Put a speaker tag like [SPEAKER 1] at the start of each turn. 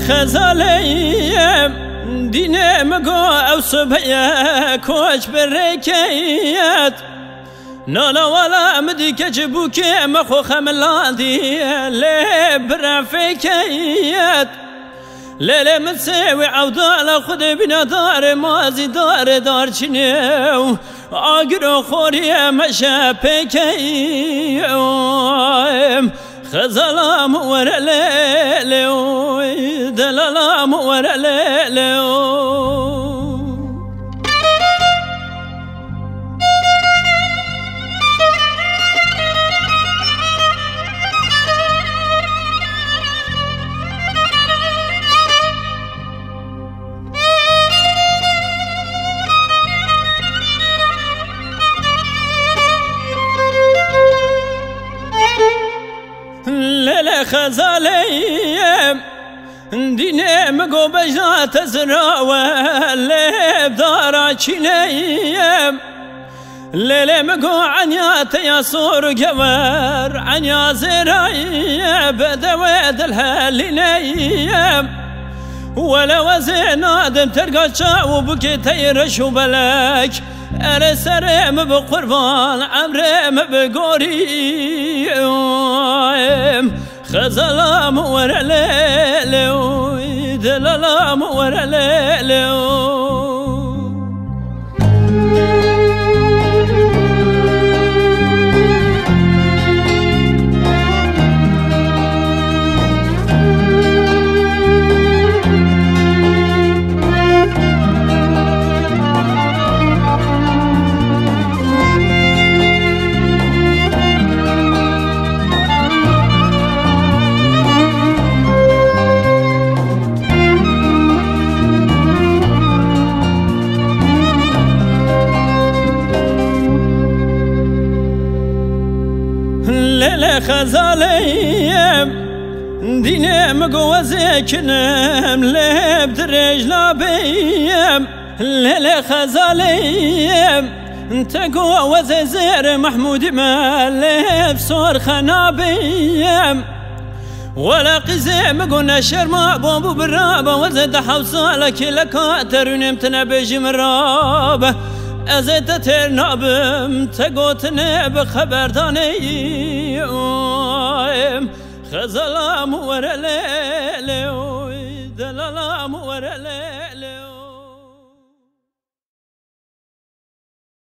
[SPEAKER 1] خزاليم ديني مقو أو صبيا كوش بريكيات نالا ولا مديك جبوكي مخو خملادي لي برافيكيات ليلة متساوي عودالا خد بنا دار مازي دار شنيو اقرو خوري مشا بيكيم خزالام ورا ليلو دلالام ورا ليلو ليلة خزاليم ديني مقو بجات زراوة اللي بدارا چينيم ليلة مقو عنيات يصور قوار عنيا زرايا بدويد الهالينيم ولا وزين آدم ترقى شاو بكي تيرش وبلاك أرسرم بقربان عمرم بقوريم خزالام ورا ليلو دلالام ورا ليلو ليلة خزاليم ديني مقوزي كنم لب درج لابيم ليلة خزاليم تقوزي زير محمود مالف صور خنابيم ولا قزي مقونا شرما بوبو برابة وزد حوصالك لكاتر ونمتنا بيجي مرابة أزيت ترنابم تقوتني بخبردانيم خزالام ورا ليلو دلالام ورا ليلو